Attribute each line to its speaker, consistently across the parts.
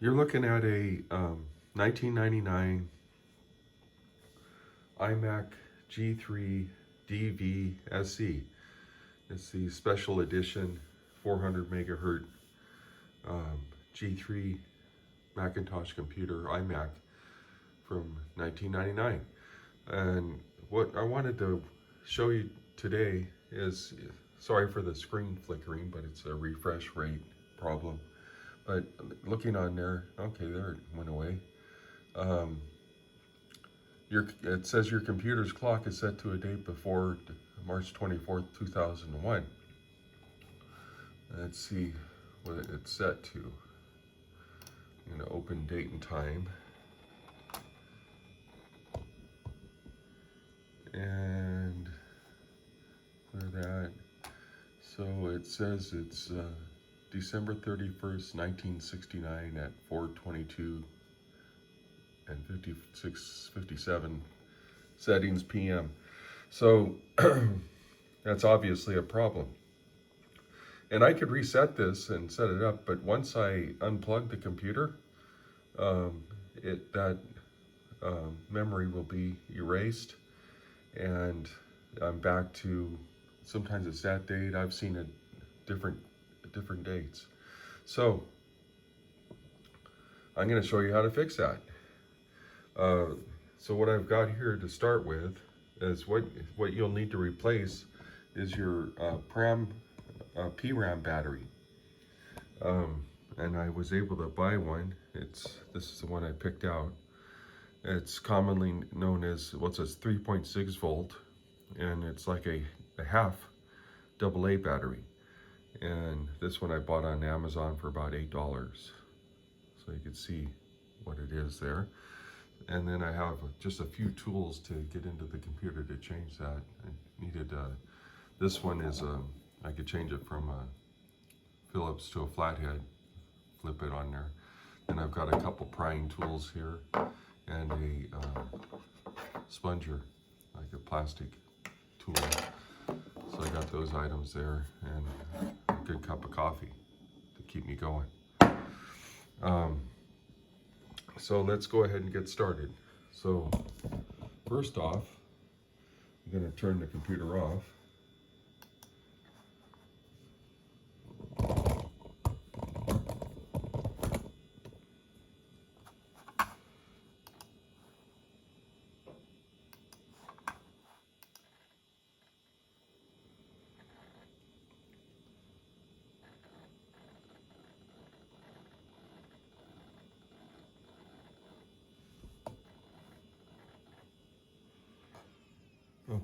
Speaker 1: You're looking at a 1999 iMac G3 DV SE. It's the special edition 400 megahertz G3 Macintosh computer iMac from 1999. And what I wanted to show you today is, sorry for the screen flickering, but it's a refresh rate problem. But looking on there, okay, there it went away. It says your computer's clock is set to a date before March 24th, 2001. Let's see what it's set to. I'm going to open date and time. And clear that. So it says it's December 31st, 1969 at 4:22 and 57 settings PM. So that's obviously a problem. And I could reset this and set it up, but once I unplug the computer, that memory will be erased, and I'm back to, sometimes it's that date. I've seen it different dates. So I'm going to show you how to fix that. So what I've got here to start with is what you'll need to replace is your PRAM battery. And I was able to buy one. This is the one I picked out. It's commonly known as, what's this, 3.6 volt, and it's like a half AA battery. And this one I bought on Amazon for about $8. So you can see what it is there. And then I have just a few tools to get into the computer to change that. I needed, this one is, I could change it from a Phillips to a flathead, flip it on there. Then I've got a couple prying tools here and a sponger, like a plastic tool. So I got those items there and a good cup of coffee to keep me going. So let's go ahead and get started. So first off, I'm going to turn the computer off.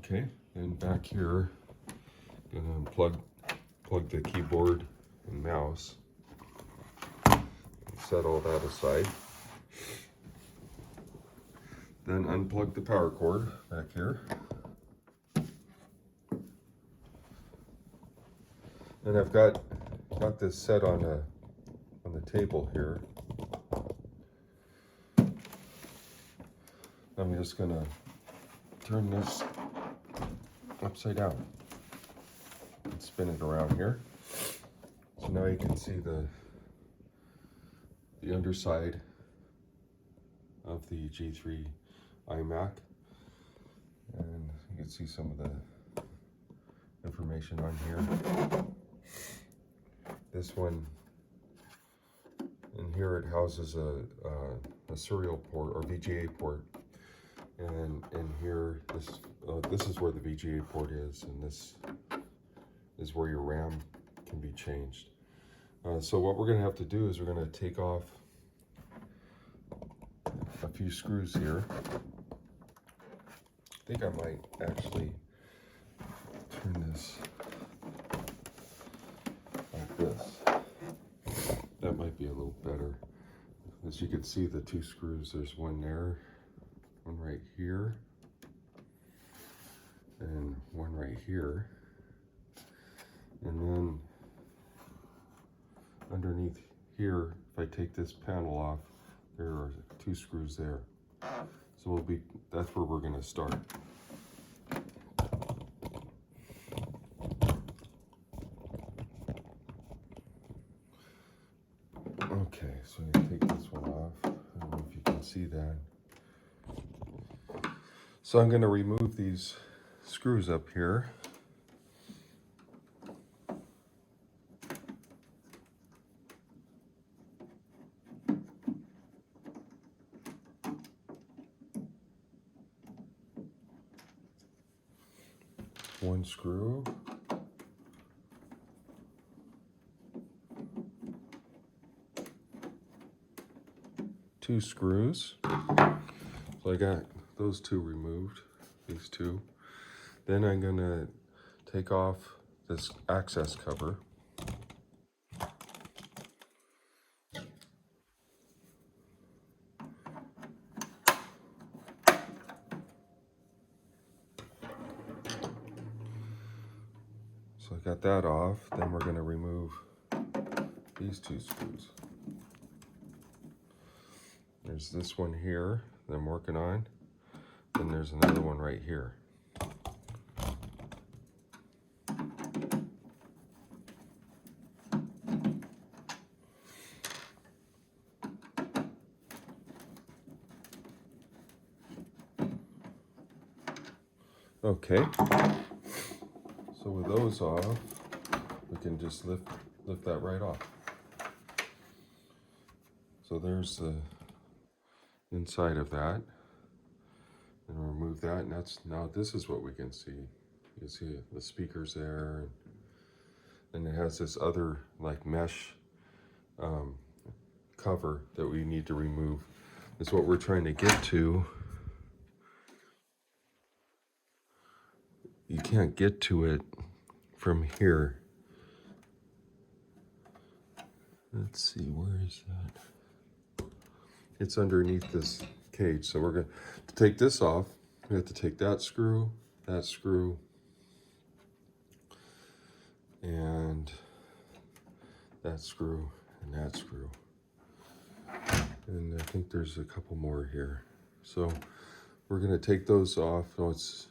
Speaker 1: Okay, and back here, I'm gonna plug the keyboard and mouse, and set all that aside. Then unplug the power cord back here. And I've got this set on the table here. I'm just gonna turn this upside down and spin it around here. So now you can see the underside of the G3 iMac, and you can see some of the information on here. This one in here, it houses a serial port or VGA port. And in here, this is where the VGA port is, and this is where your RAM can be changed. So what we're going to have to do is we're going to take off a few screws here. I think I might actually turn this like this. That might be a little better. As you can see, the two screws, there's one there, one right here, and one right here. And then underneath here, if I take this panel off, there are two screws there. So that's where we're gonna start. Okay, so I'm gonna take this one off. I don't know if you can see that. So I'm gonna remove these screws up here. One screw. Two screws. So I got those two removed, these two. Then I'm gonna take off this access cover. So I got that off. Then we're gonna remove these two screws. There's this one here that I'm working on. Then there's another one right here. Okay, so with those off, we can just lift that right off. So there's the inside of that, and remove that, and now this is what we can see. You see the speakers there, and it has this other like mesh cover that we need to remove. That's what we're trying to get to. You can't get to it from here. Let's see, where is that? It's underneath this cage. So we're going to take this off. We have to take that screw, and that screw, and that screw. And I think there's a couple more here. So we're going to take those off. No, let's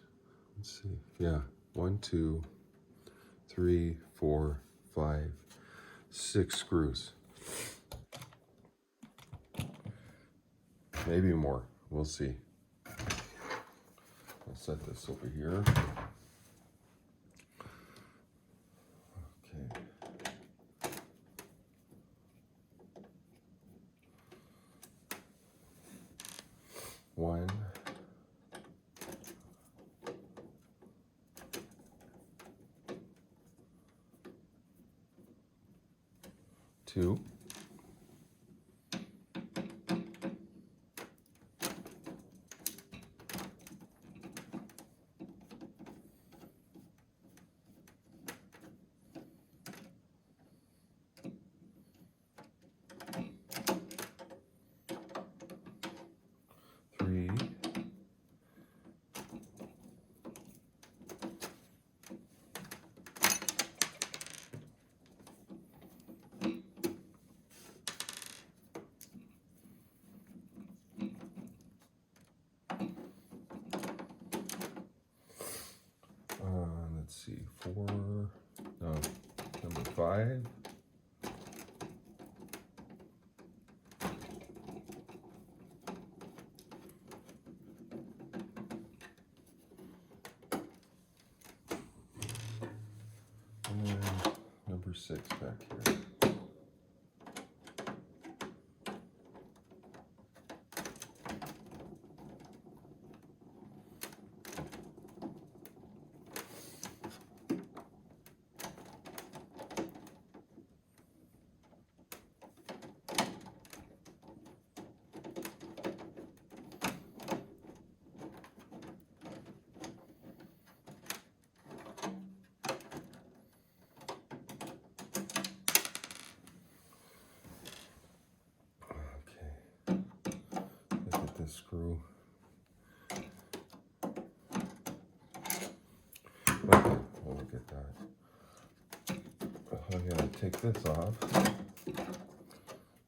Speaker 1: see. Yeah, 1, 2, 3, 4, 5, 6 screws. Maybe more. We'll see. I'll set this over here. Okay. One. 2. 3. 4. No, number 5. And number 6 back here. Screw. Okay, we'll look at that. I'm gonna take this off.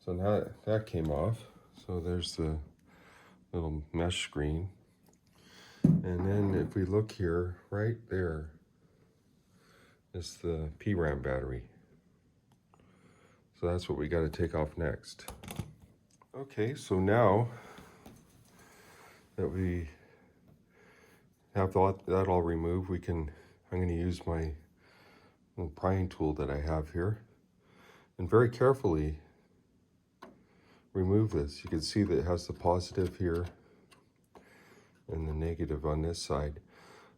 Speaker 1: So now that came off. So there's the little mesh screen. And then if we look here, right there is the PRAM battery. So that's what we got to take off next. Okay, so now that we have that all removed, I'm going to use my little prying tool that I have here and very carefully remove this. You can see that it has the positive here and the negative on this side.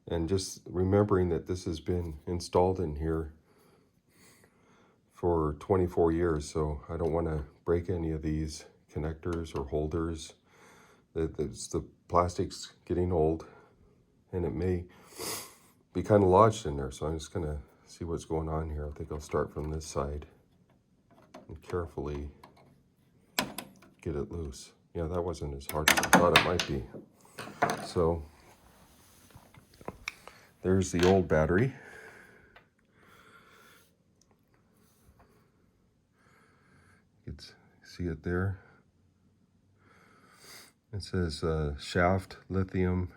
Speaker 1: And just remembering that this has been installed in here for 24 years, so I don't want to break any of these connectors or holders. The plastic's getting old and it may be kind of lodged in there, so I'm just going to see what's going on here. I think I'll start from this side and carefully get it loose. Yeah, that wasn't as hard as I thought it might be. So there's the old battery. You can see it there. It says shaft lithium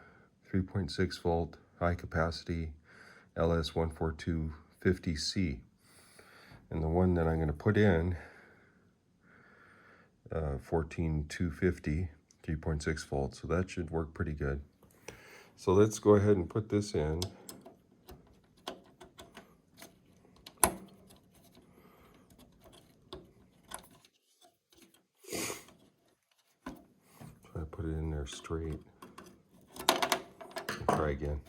Speaker 1: 3.6 volt high capacity LS14250C. And the one that I'm going to put in 14250 3.6 volts, so that should work pretty good. So let's go ahead and put this in. Try to put it in there straight. And try again.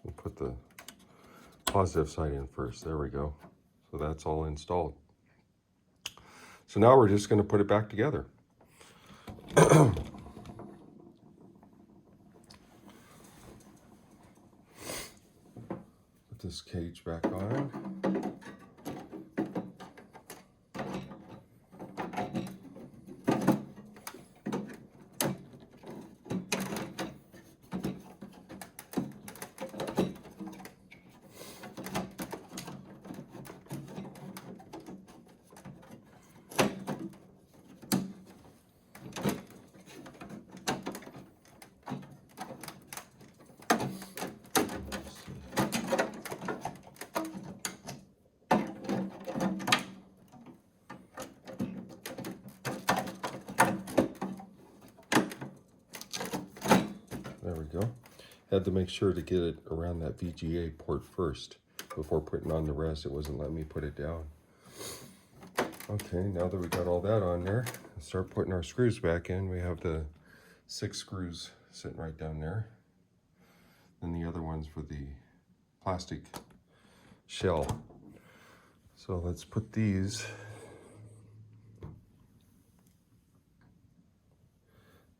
Speaker 1: We'll put the positive side in first. There we go. So that's all installed. So now we're just going to put it back together. Put this cage back on. There we go. Had to make sure to get it around that VGA port first before putting on the rest. It wasn't letting me put it down. Okay, now that we got all that on there, let's start putting our screws back in. We have the 6 screws sitting right down there. And the other ones for the plastic shell. So let's put these.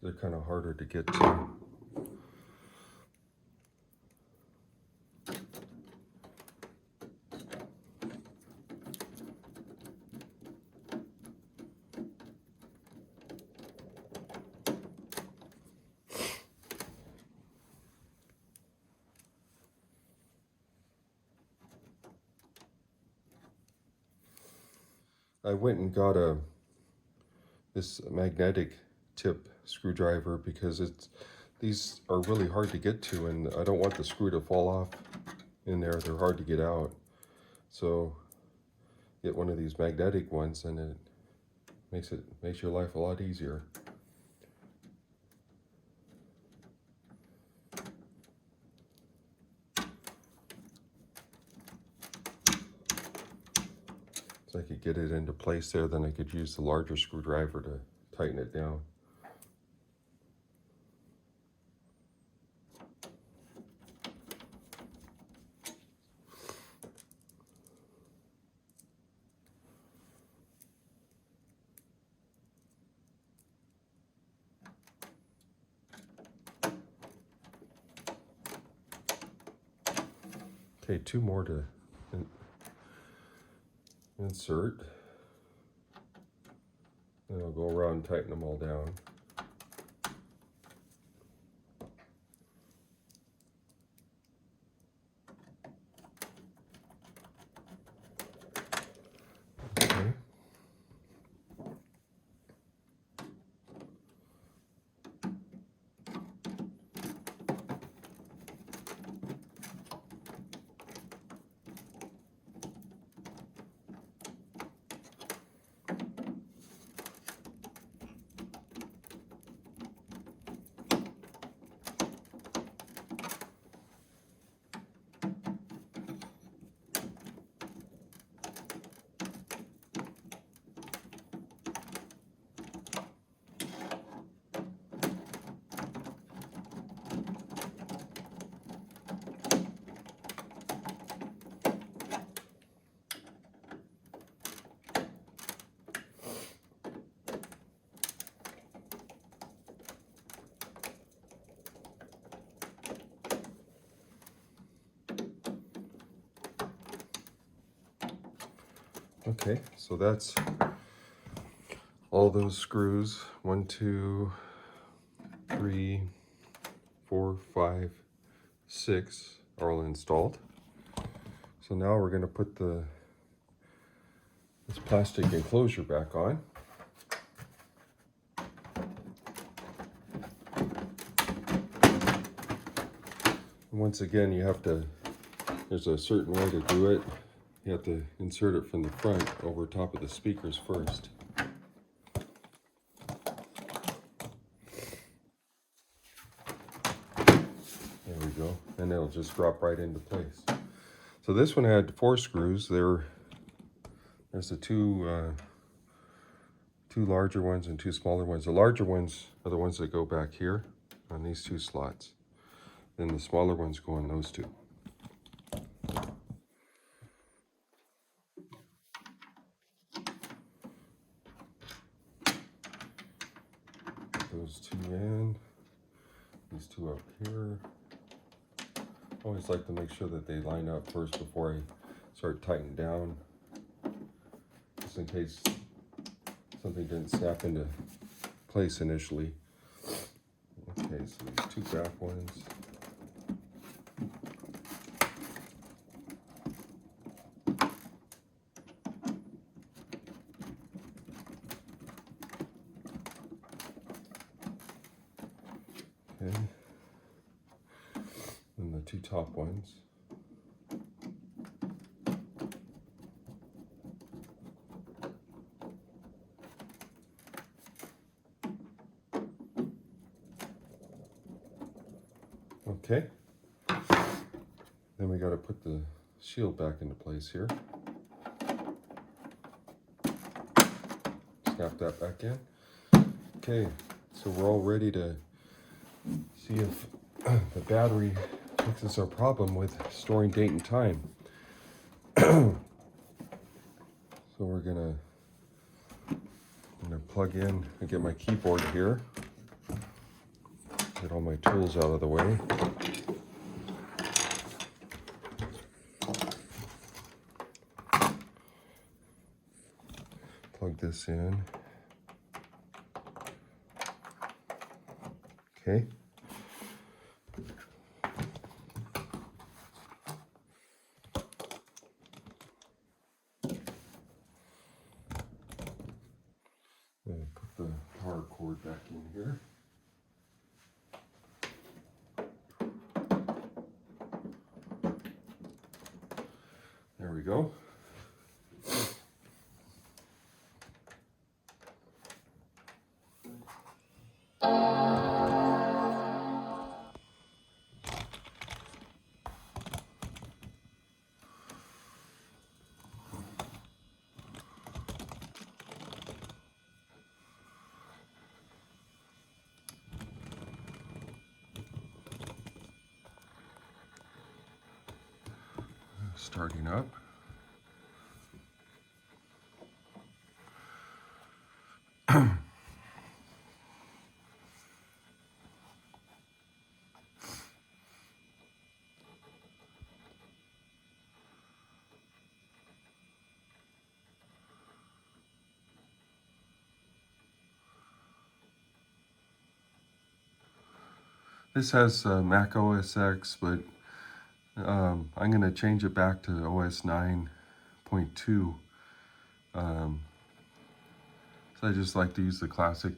Speaker 1: They're kind of harder to get to. I went and got this magnetic tip screwdriver because these are really hard to get to, and I don't want the screw to fall off in there. They're hard to get out. So get one of these magnetic ones and it makes your life a lot easier. So I could get it into place there, then I could use the larger screwdriver to tighten it down. Okay, 2 more to insert. Then I'll go around and tighten them all down. Okay. Okay, so that's all those screws. 1, 2, 3, 4, 5, 6 are all installed. So now we're going to put this plastic enclosure back on. Once again, there's a certain way to do it. You have to insert it from the front over top of the speakers first. There we go. And it'll just drop right into place. So this one had 4 screws. There's the two larger ones and 2 smaller ones. The larger ones are the ones that go back here on these 2 slots. Then the smaller ones go on those 2. Those 2 in, these 2 up here. Always like to make sure that they line up first before I start tightening down, just in case something didn't snap into place initially. Okay, so these 2 back ones. Okay. And the 2 top ones. Okay. Then we got to put the shield back into place here. Snap that back in. Okay, so we're all ready to see if the battery fixes our problem with storing date and time. So we're gonna plug in and get my keyboard here. Get all my tools out of the way. Plug this in. Okay. And put the power cord back in here. There we go. Starting up. This has Mac OS X, but I'm going to change it back to OS 9.2. So I just like to use the classic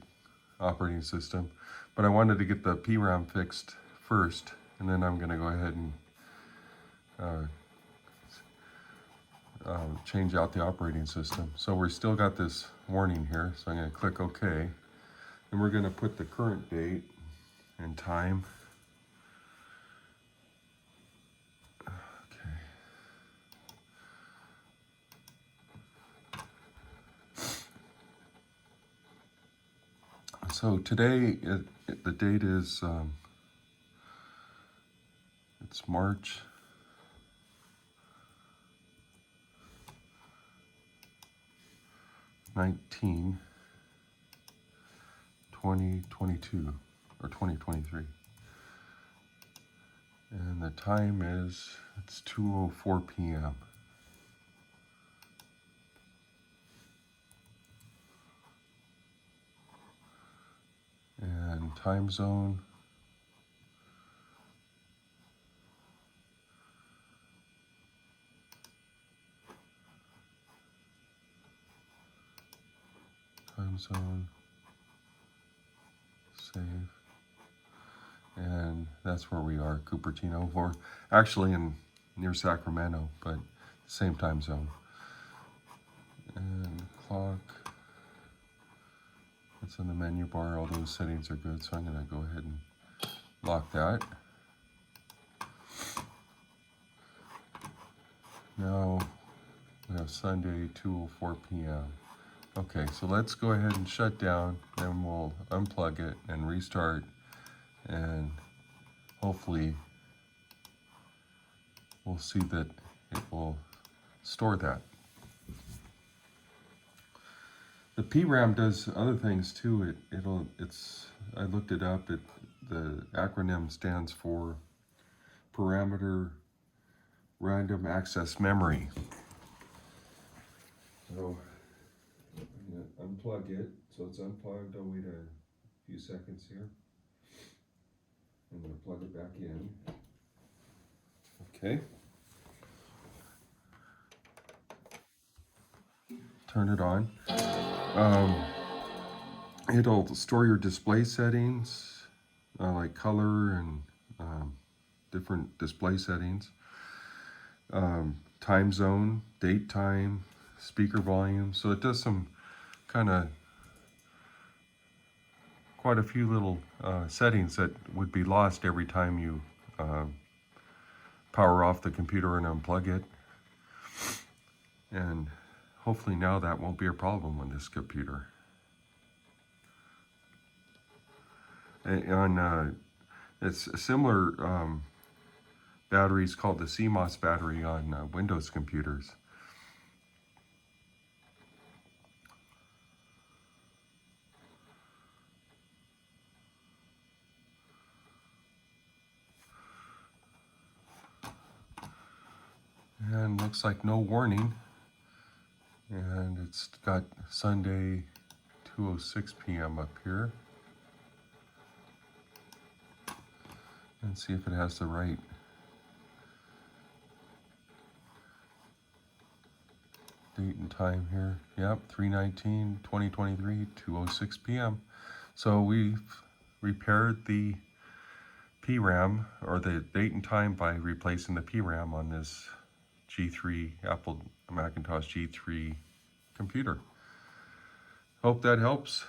Speaker 1: operating system. But I wanted to get the PRAM fixed first, and then I'm going to go ahead and change out the operating system. So we're still got this warning here, so I'm going to click OK. And we're going to put the current date and time. Okay. So today, the date is, it's March 19, 2022, or 2023. And the time is, it's 2:04 p.m. time zone. Time zone. Save. And that's where we are, Cupertino. We're actually near Sacramento, but same time zone. And clock. It's in the menu bar. All those settings are good, so I'm going to go ahead and lock that. Now we have Sunday, 2:04 p.m. Okay, so let's go ahead and shut down, then we'll unplug it and restart, and hopefully we'll see that it will store that. The PRAM does other things too. I looked it up. The acronym stands for Parameter Random Access Memory. So I'm going to unplug it. So it's unplugged. I'll wait a few seconds here. I'm going to plug it back in. Okay. Turn it on. It'll store your display settings, like color and different display settings. Time zone, date time, speaker volume. So it does some quite a few little settings that would be lost every time you power off the computer and unplug it. And hopefully now that won't be a problem on this computer. It's a similar batteries called the CMOS battery on Windows computers. And looks like no warning. And it's got Sunday 2:06 p.m. up here. And see if it has the right date and time here. Yep, 3/19/2023, 2:06 p.m. So we've repaired the PRAM, or the date and time, by replacing the PRAM on this G3 Apple Macintosh G3 computer. Hope that helps.